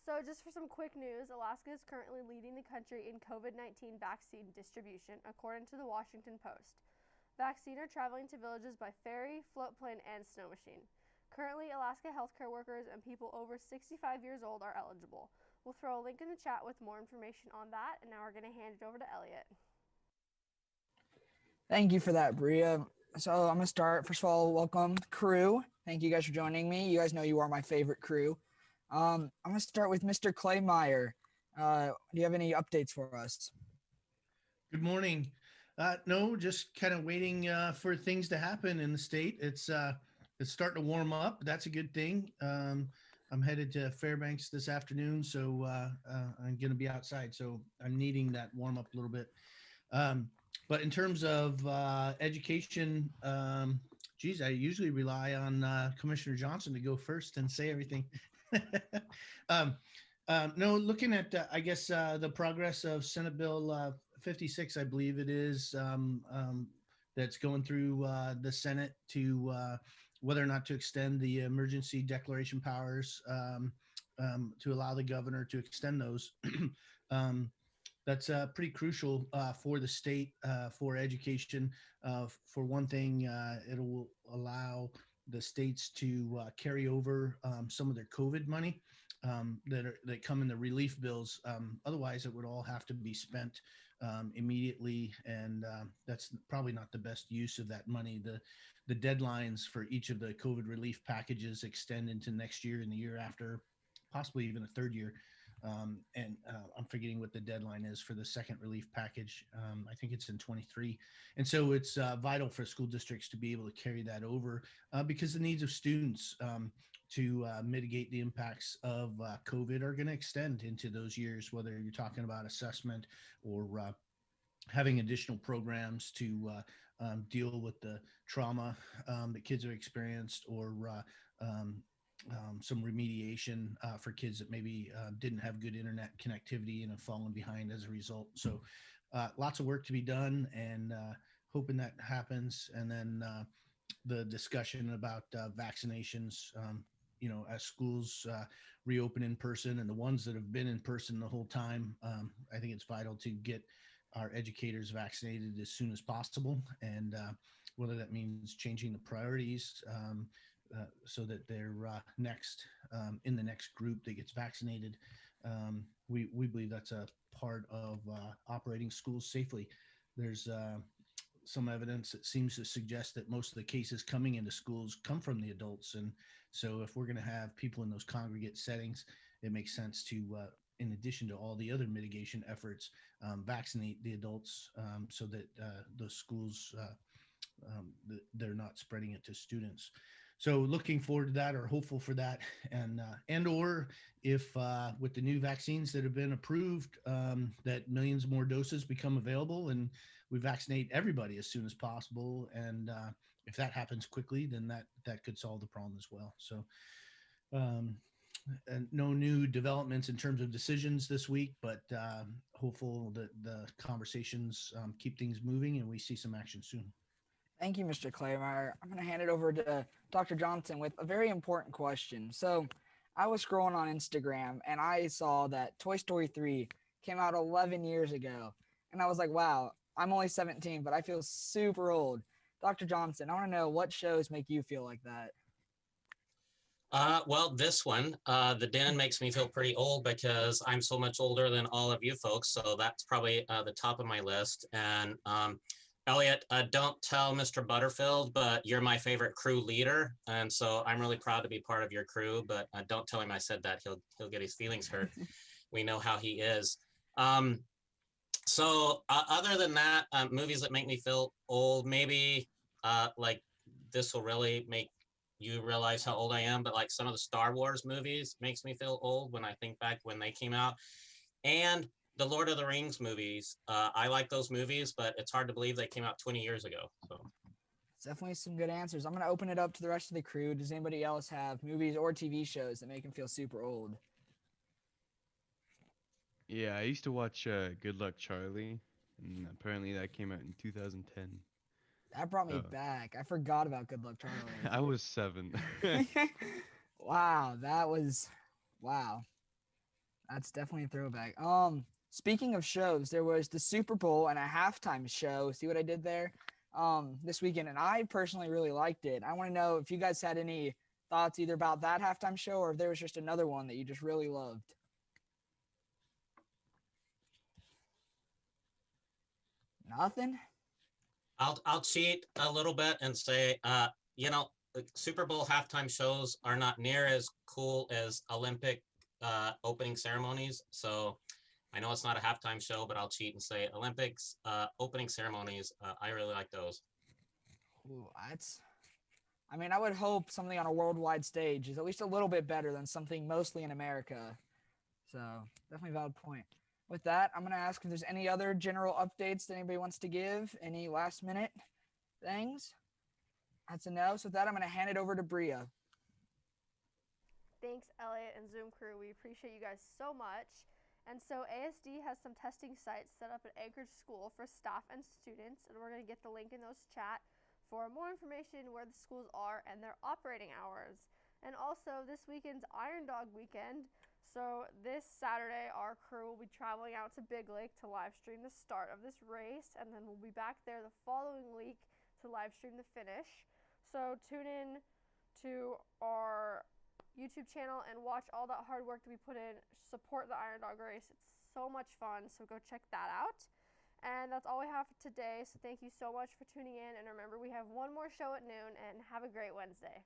So, just for some quick news, Alaska is currently leading the country in COVID-19 vaccine distribution, according to the Washington Post. Vaccines are traveling to villages by ferry, floatplane, and snow machine. Currently, Alaska healthcare workers and people over 65 years old are eligible. We'll throw a link in the chat with more information on that, and now we're going to hand it over to Elliot. Thank you for that, Bria. So I'm going to start. First of all, welcome, crew. Thank you guys for joining me. You guys know you are my favorite crew. I'm going to start with Mr. Claymire. Do you have any updates for us? Good morning. No, just kind of waiting for things to happen in the state. It's starting to warm up. That's a good thing. I'm headed to Fairbanks this afternoon, so I'm going to be outside. So I'm needing that warm up a little bit. But in terms of education, geez, I usually rely on Commissioner Johnson to go first and say everything. No, looking at, I guess, the progress of Senate Bill 56, I believe it is, that's going through the Senate to whether or not to extend the emergency declaration powers to allow the governor to extend those. That's pretty crucial for the state, for education. For one thing, it will allow the states to carry over some of their COVID money that come in the relief bills. Otherwise, it would all have to be spent immediately, and that's probably not the best use of that money. The deadlines for each of the COVID relief packages extend into next year and the year after, possibly even a third year. And I'm forgetting what the deadline is for the second relief package. I think it's in 23. And so it's vital for school districts to be able to carry that over because the needs of students to mitigate the impacts of COVID are going to extend into those years, whether you're talking about assessment or having additional programs to deal with the trauma that kids have experienced, or some remediation for kids that maybe didn't have good internet connectivity and have fallen behind as a result. So lots of work to be done, and hoping that happens. And then the discussion about vaccinations, as schools reopen in person, and the ones that have been in person the whole time, I think it's vital to get our educators vaccinated as soon as possible. And whether that means changing the priorities so that they're next in the next group that gets vaccinated. We believe that's a part of operating schools safely. There's some evidence that seems to suggest that most of the cases coming into schools come from the adults. And so if we're going to have people in those congregate settings, it makes sense to, in addition to all the other mitigation efforts, vaccinate the adults so that the schools, they're not spreading it to students. So looking forward to that, or hopeful for that. And or if with the new vaccines that have been approved, that millions more doses become available and we vaccinate everybody as soon as possible. And if that happens quickly, then that could solve the problem as well. So and no new developments in terms of decisions this week, but hopeful that the conversations keep things moving and we see some action soon. Thank you, Mr. Claymire. I'm going to hand it over to Dr. Johnson with a very important question. So I was scrolling on Instagram and I saw that Toy Story 3 came out 11 years ago. And I was like, wow, I'm only 17, but I feel super old. Dr. Johnson, I want to know, what shows make you feel like that? Well, this one, The Den, makes me feel pretty old because I'm so much older than all of you folks. So that's probably the top of my list. And Elliot, don't tell Mr. Butterfield, but you're my favorite crew leader. And so I'm really proud to be part of your crew, but don't tell him I said that. He'll get his feelings hurt. We know how he is. So other than that, movies that make me feel old, maybe like this will really make you realize how old I am, but like some of the Star Wars movies makes me feel old when I think back when they came out. And the Lord of the Rings movies, I like those movies, but it's hard to believe they came out 20 years ago. So it's definitely some good answers. I'm going to open it up to the rest of the crew. Does anybody else have movies or TV shows that make them feel super old? Yeah, I used to watch Good Luck Charlie, and apparently that came out in 2010. That brought me back. I forgot about Good Luck Charlie. I was 7. Wow, that was, wow. That's definitely a throwback. Speaking of shows, there was the Super Bowl and a halftime show. See what I did there? This weekend, and I personally really liked it. I want to know if you guys had any thoughts either about that halftime show or if there was just another one that you just really loved. Nothing? I'll cheat a little bit and say, the Super Bowl halftime shows are not near as cool as Olympic opening ceremonies. So I know it's not a halftime show, but I'll cheat and say Olympics opening ceremonies. I really like those. Ooh, I mean, I would hope something on a worldwide stage is at least a little bit better than something mostly in America. So definitely a valid point. With that, I'm going to ask if there's any other general updates that anybody wants to give, any last minute things. That's a no. So with that, I'm going to hand it over to Bria. Thanks, Elliot and Zoom crew. We appreciate you guys so much. And so ASD has some testing sites set up at Anchorage School for staff and students, and we're going to get the link in those chat for more information where the schools are and their operating hours. And also this weekend's Iron Dog weekend. So this Saturday, our crew will be traveling out to Big Lake to live stream the start of this race, and then we'll be back there the following week to live stream the finish. So tune in to our YouTube channel and watch all that hard work that we put in. Support the Iron Dog race. It's so much fun, so go check that out. And that's all we have for today. So thank you so much for tuning in. And remember, we have one more show at noon, and have a great Wednesday.